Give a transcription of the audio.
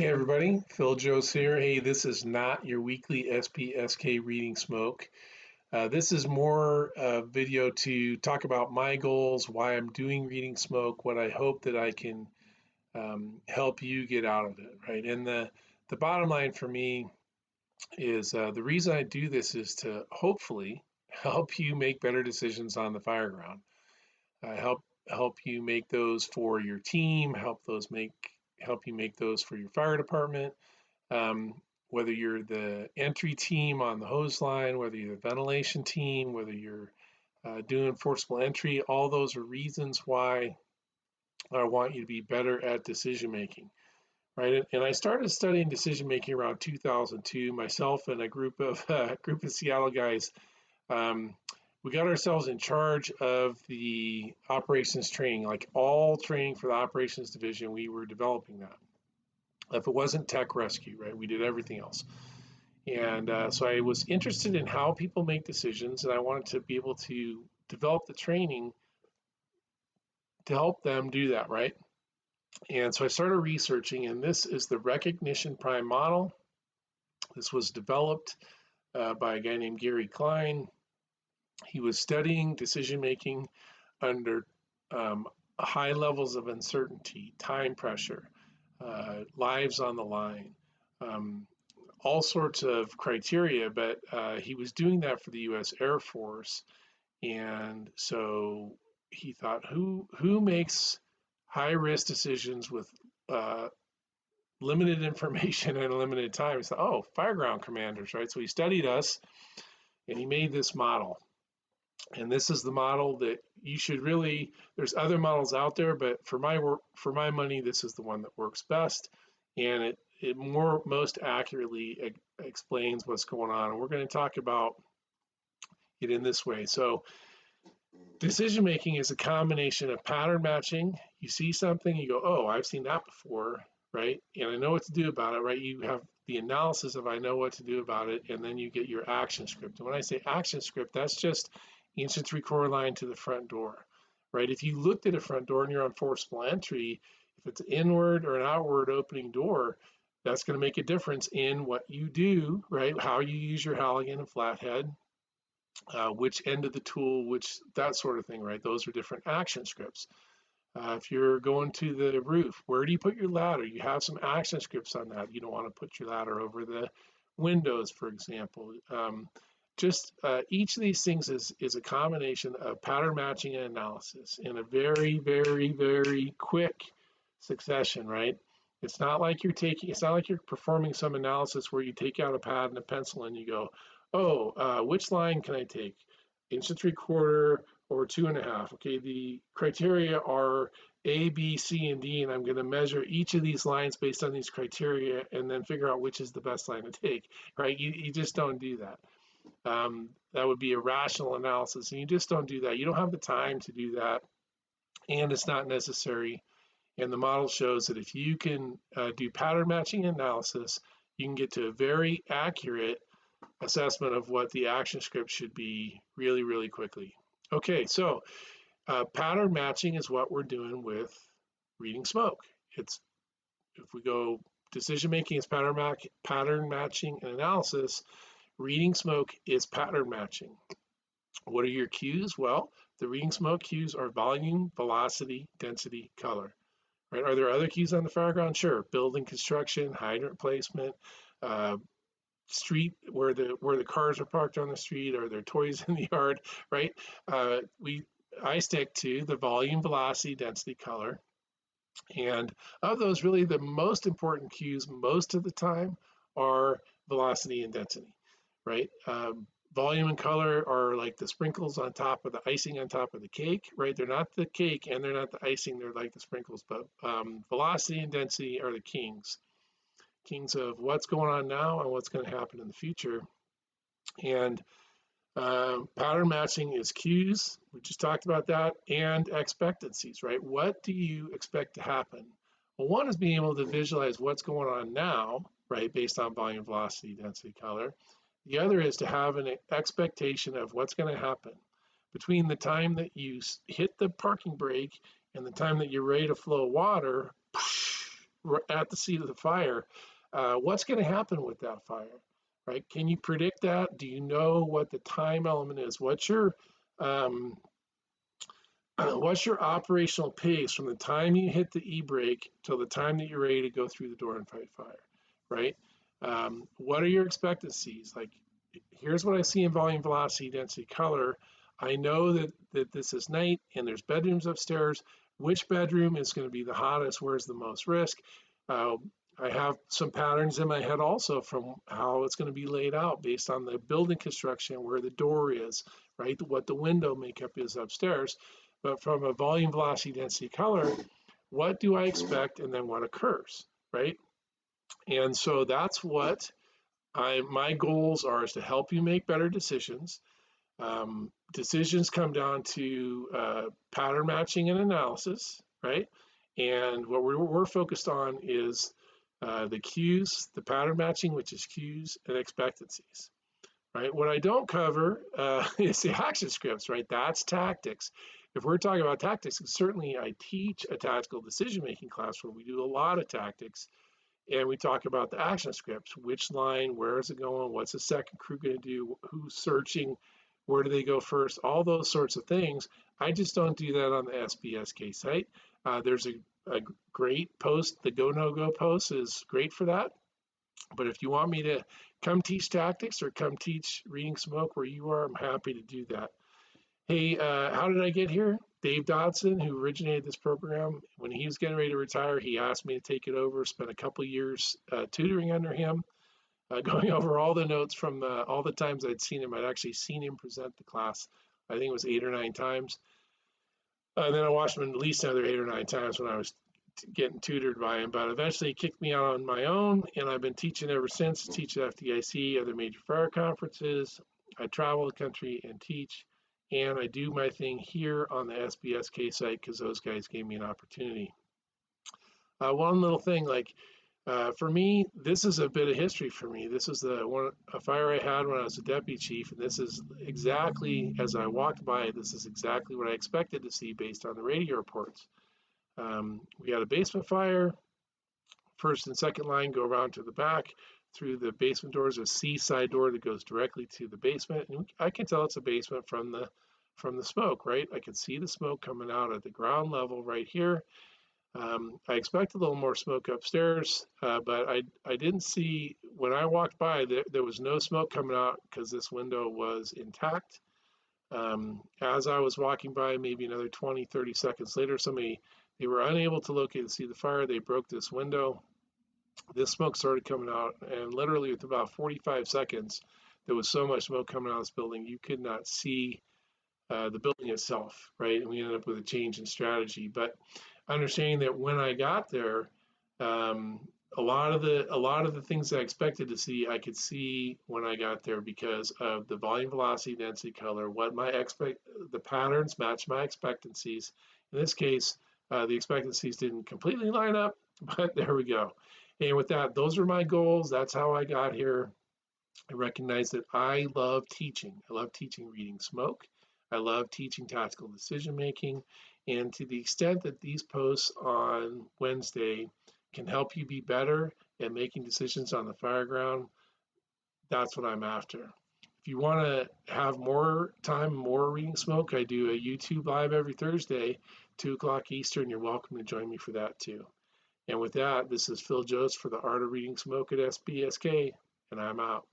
Hey everybody, Phil Joes here. Hey, this is not your weekly SPSK Reading Smoke. This is more a video to talk about my goals, why I'm doing Reading Smoke, what I hope that I can help you get out of it, right? And the bottom line for me is the reason I do this is to hopefully help you make better decisions on the fire ground. Help you make those for your team, help you make those for your fire department, whether you're the entry team on the hose line, whether you're the ventilation team, whether you're doing forcible entry, all those are reasons why I want you to be better at decision making, right? And I started studying decision making around 2002. Myself and a group of Seattle guys, um, we got ourselves in charge of the operations training, like all training for the operations division. We were developing that. If it wasn't tech rescue, right, we did everything else. And so I was interested in how people make decisions, and I wanted to be able to develop the training to help them do that, right? And so I started researching, and this is the Recognition Prime model. This was developed by a guy named Gary Klein. He was studying decision making under high levels of uncertainty, time pressure, lives on the line, um, all sorts of criteria, but he was doing that for the U.S. Air Force, and so he thought, who makes high risk decisions with uh, limited information and limited time? He thought, oh, fireground commanders, right? So he studied us, and he made this model. And this is the model that you should really. There's other models out there, but for my work, for my money, this is the one that works best, and it most accurately explains what's going on. And we're going to talk about it in this way. So decision making is a combination of pattern matching. You see something, you go, oh, I've seen that before, right? And I know what to do about it, right? You have the analysis of I know what to do about it, and then you get your action script. And when I say action script, that's just inch and three-quarter line to the front door, right? If you looked at a front door and you're on forcible entry, if it's inward or an outward opening door, that's going to make a difference in what you do, right? How you use your Halligan and flathead, which end of the tool, which that sort of thing, right? Those are different action scripts. If you're going to the roof, where do you put your ladder? You have some action scripts on that. You don't want to put your ladder over the windows, for example. Just each of these things is a combination of pattern matching and analysis in a very, very, very quick succession, right? It's not like you're performing some analysis where you take out a pad and a pencil and you go, oh, which line can I take? Inch and three-quarter or 2.5. Okay, the criteria are A, B, C, and D, and I'm going to measure each of these lines based on these criteria and then figure out which is the best line to take, right? You just don't do that. That would be a rational analysis, and you just don't do that. You don't have the time to do that, and it's not necessary. And the model shows that if you can do pattern matching analysis, you can get to a very accurate assessment of what the action script should be really, really quickly. Okay, so pattern matching is what we're doing with reading smoke. It's if we go decision making is pattern matching and analysis. Reading smoke is pattern matching. What are your cues? Well, the reading smoke cues are volume, velocity, density, color. Right? Are there other cues on the fireground? Sure. Building construction, hydrant placement, uh, street where the cars are parked on the street, or their toys in the yard, right? I stick to the volume, velocity, density, color. And of those, really the most important cues most of the time are velocity and density, right? Volume and color are like the sprinkles on top of the icing on top of the cake, right? They're not the cake and they're not the icing, they're like the sprinkles, but velocity and density are the kings of what's going on now and what's going to happen in the future. And pattern matching is cues, we just talked about that, and expectancies, right? What do you expect to happen? Well, one is being able to visualize what's going on now, right, based on volume, velocity, density, color. The other is to have an expectation of what's going to happen between the time that you hit the parking brake and the time that you're ready to flow water. at the seat of the fire, what's going to happen with that fire, right? Can you predict that? Do you know what the time element is? Um, what's your operational pace from the time you hit the e-brake till the time that you're ready to go through the door and fight fire, right? What are your expectancies? Like, here's what I see in volume, velocity, density, color. I know that this is night and there's bedrooms upstairs. Which bedroom is going to be the hottest? Where's the most risk? Uh, I have some patterns in my head also from how it's going to be laid out based on the building construction, where the door is, right? What the window makeup is upstairs. But from a volume, velocity, density, color, what do I expect and then what occurs, right? And so that's what my goals are, is to help you make better decisions. Decisions come down to pattern matching and analysis, right? And what we're focused on is the cues, the pattern matching, which is cues and expectancies, right? What I don't cover is the action scripts, right? That's tactics. If we're talking about tactics, certainly I teach a tactical decision-making class where we do a lot of tactics, and we talk about the action scripts, which line, where is it going, what's the second crew going to do, who's searching, where do they go first, all those sorts of things. I just don't do that on the SPSK site. There's a great post, the Go No Go post is great for that. But if you want me to come teach tactics or come teach reading smoke where you are, I'm happy to do that. Hey, how did I get here? Dave Dodson, who originated this program, when he was getting ready to retire, he asked me to take it over, spent a couple years tutoring under him, going over all the notes from all the times I'd seen him. I'd actually seen him present the class. I think it was 8 or 9 times. And then I watched him at least another 8 or 9 times when I was getting tutored by him, but eventually he kicked me out on my own, and I've been teaching ever since. Teach at FDIC, other major fire conferences. I travel the country and teach, and I do my thing here on the SPSK site because those guys gave me an opportunity. One little thing, like for me, this is a bit of history for me. This is a fire I had when I was a deputy chief, and this is exactly, as I walked by, this is exactly what I expected to see based on the radio reports. We had a basement fire. First and second line go around to the back. Through the basement doors, a C side door that goes directly to the basement. And I can tell it's a basement from the smoke, right? I can see the smoke coming out at the ground level right here. I expect a little more smoke upstairs, but I didn't see, when I walked by, there was no smoke coming out because this window was intact. As I was walking by, maybe another 20, 30 seconds later, they were unable to locate the seat of the fire. They broke this window. This smoke started coming out, and literally with about 45 seconds, there was so much smoke coming out of this building, you could not see the building itself, right? And we ended up with a change in strategy. But understanding that when I got there, a lot of the things I expected to see, I could see when I got there because of the volume, velocity, density, color. The patterns match my expectancies. In this case, the expectancies didn't completely line up, but there we go. And with that, those are my goals. That's how I got here. I recognize that I love teaching. I love teaching reading smoke. I love teaching tactical decision making. And to the extent that these posts on Wednesday can help you be better at making decisions on the fire ground, that's what I'm after. If you want to have more time, more reading smoke, I do a YouTube live every Thursday, 2 o'clock Eastern. You're welcome to join me for that too. And with that, this is Phil Jost for the Art of Reading Smoke at SPSK, and I'm out.